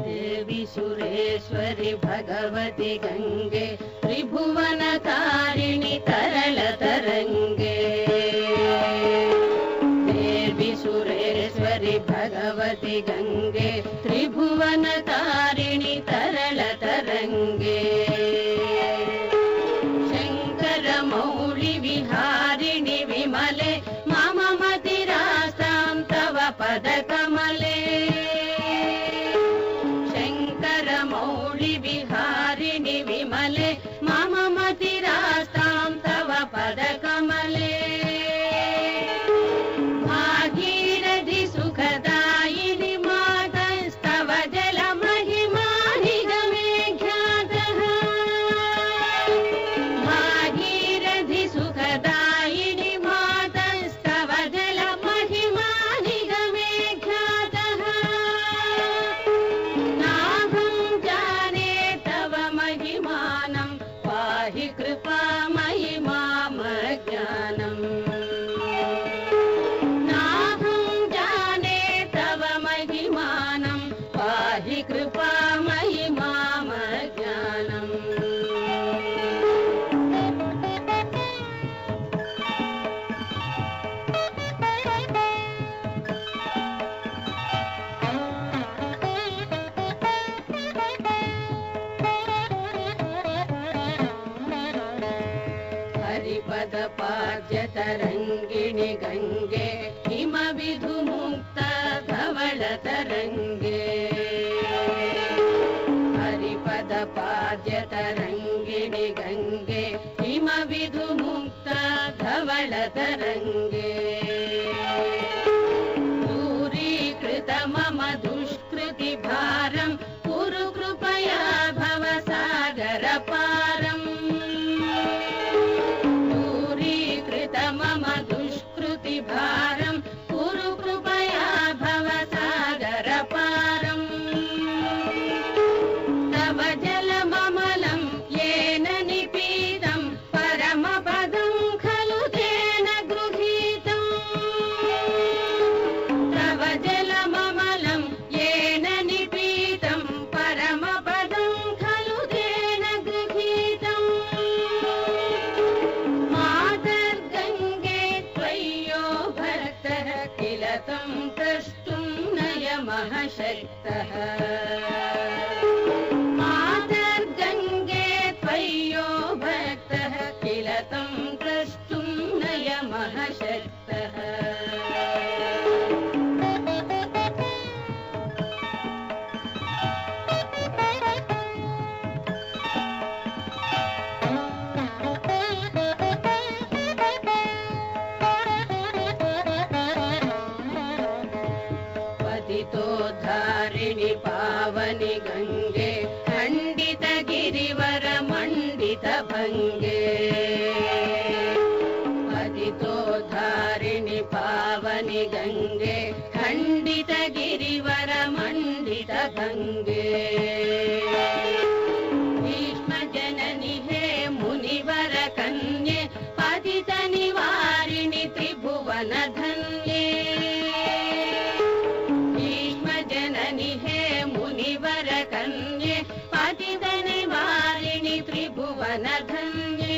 देवी सुरेश्वरी भगवती गंगे त्रिभुवन तारिणी तरल तरंगे देवी सुरेश्वरी भगवती गंगे त्रिभुवन तारिणी तरल तरंगे शंकर मौली विहारिणि विमले मम मतिरास्तां तव पद कमले शंकर मौली विहारिणि विमले मम मतिरास्तां तव पद कमले भागीरथि सुखदायिनि मातस्तव जल महिमा निगमे ख्यातः भागीरथि सुखदायिनि मातस्तव जल महिमा निगमे ख्यातः नाहं जाने तव महिमानं पाहि कृपामयि मामज्ञानम् नाहं जाने तव महिमानं पाहि कृपामयि मामज्ञानम् हरिपद पाद्य तरंगिणि गंगे हिम विधु मुक्त धवल तरंगे हरिपद पाद्य तरंगिणि गंगे हिम विधु मुक्त धवल तरंगे दूरीकृत मम दुष्कृति भारं कुरु कृपया भव सागर पारम् दूरीकृत मम दुष्कृति भारं कुरु कृपया भव सागर पारम् तव जलममलं येन निपीतं परमपदं खलु तेन गृहीतम् तव जलममलं येन निपीतं परमपदं खलु तेन गृहीतम् मातर्गङ्गे त्वय्यो भक्तः किल तं प्रष्टुं नयमः शक्तः मातर्गङ्गे त्वय्यो भक्तः किल तं प्रष्टुं नयमः शक्तः पतितोद्धारिणि पावनि गंगे खंडित गिरिवर मंडित भंगे पतितोद्धारिणि पावनि गंगे खंडित गिरिवर मंडित भंगे भीष्म जननि हे मुनिवर कन्ये पतित निवारिणि त्रिभुवन धन्ये भीष्म जननि हे मुनिवर कन्ये पतित निवारिणि त्रिभुवन धन्ये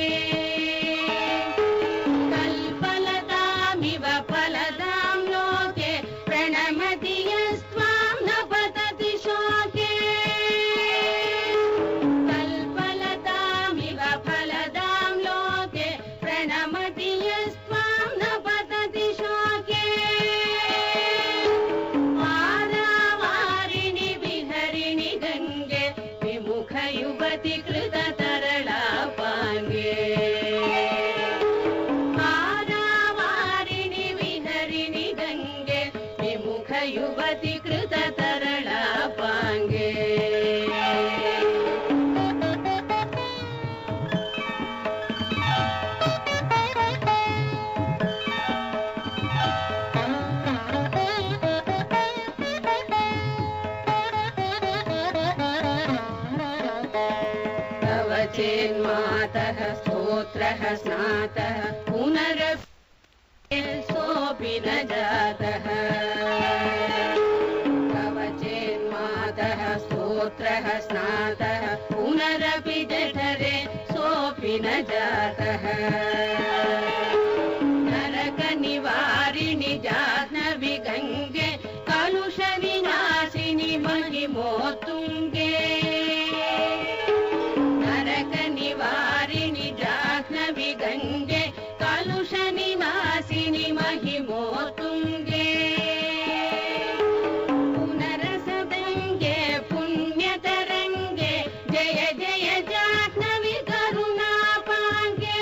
कल्पलतामिव फलदां लोके प्रणमति यस्त्वां न पतति शोके कल्पलतामिव फलदां लोके प्रणमति यस्त्वां न पतति शोके पारावारिणि विहरिणि गंगे विमुख युवति कृत तरलापाङ्गे पारावारिणि विहरिणि गंगे विमुख युवति कृत तरलापाङ्गे तव चेन्मातः स्तोत्रः स्नातः पुनरपि सोऽपि न जातः तव चेन्मातः गोत्रः स्नातः पुनरपि जठरे सोऽपि न जातः नरकनिवारिणि जाह्नवी गङ्गे कलुषविनाशिनि महिमोत्तुङ्गे नरकनिवारिणि जाह्नवी गङ्गे कलुषनिवासिनि महिमोत्तुङ्गे पुनरसगङ्गे पुण्यतरङ्गे जय जय जाह्नवी करुणापाङ्गे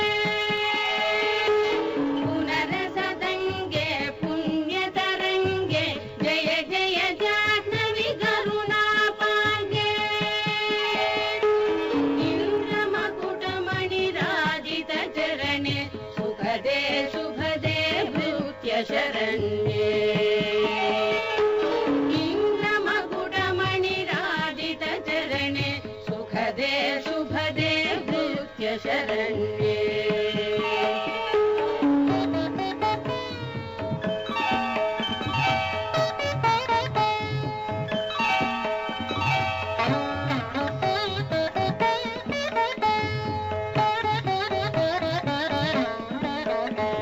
पुनरसगङ्गे पुण्यतरङ्गे जय जय जाह्नवी करुणापाङ्गे इन्द्रमकुटमणिराजितचरणे सुखदे शुभदे भृत्यशरण्ये इन्द्रमकुटमणिराजितचरणे सुखदे शुभदे भृत्यशरण्ये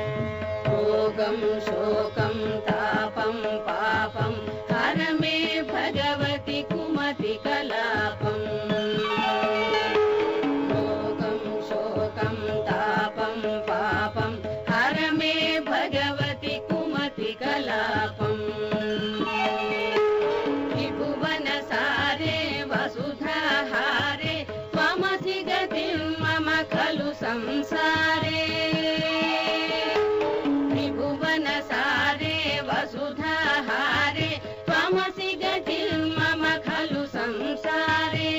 रोगं शोकं तापं पापं हर मे भगवति कुमतिकलापम् रोगं शोकं तापं पापं हर मे भगवति कुमतिकलापम् त्रिभुवनसारे वसुधाहारे त्वमसि गतिं मम खलु संसारे त्रिभुवनसारे वसुधाहारे त्वमसि गतिं मम खलु संसारे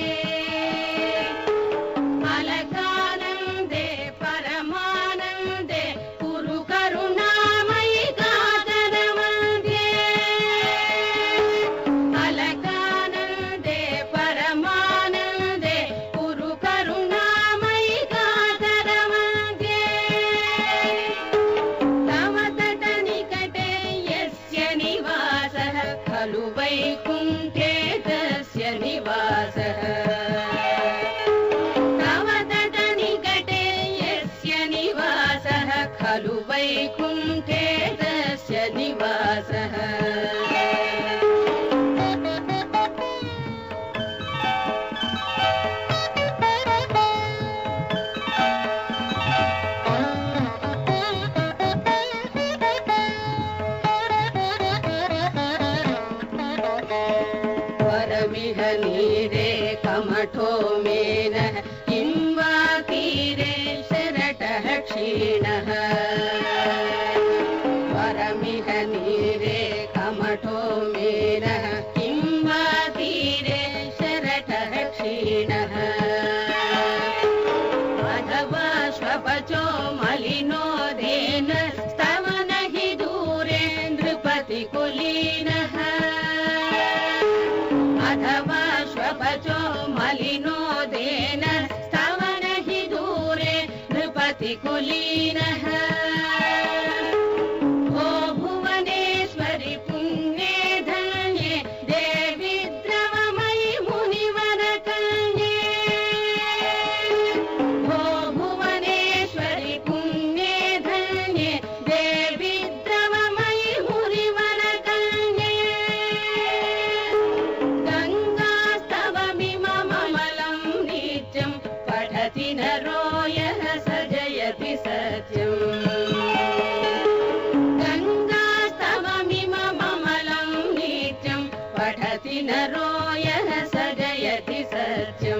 अलकानन्दे परमानन्दे कुरु करुणामयि कातरमध्ये अलकानन्दे परमानन्दे कुरु करुणामयि कातरमध्ये तव तटनिकटे यस्य निवासः खलु वैकुण्ठे तस्य निवासः तव तटनिकटे यस्य निवासः खलु वैकुण्ठे तस्य निवासः वरमिह नीरे कमठो मेनः किं वा तीरे शरटः क्षीणः वरमिह नीरे कमठो मेनः किं वा तीरे शरटः क्षीणः अथवा श्वपचो मलिनो धेन स्तवन हि दूरे नृपतिकुलीनः अथवा श्वपचो मलिनो धेन स्तवन हि दूरे नृपतिकुलीनः ओ भुवनेश्वरि पुण्ये धन्ये देवि द्रवमयि मुनिवरकन्ये ओ भुवनेश्वरि पुण्ये धन्ये देवि द्रवमयि मुनिवरकन्ये गङ्गास्तवमिममलं नित्यं पठति नरो यः स जयति सत्यम् गङ्गास्तवमिममलं नित्यं पठति नरो यः स जयति सत्यम्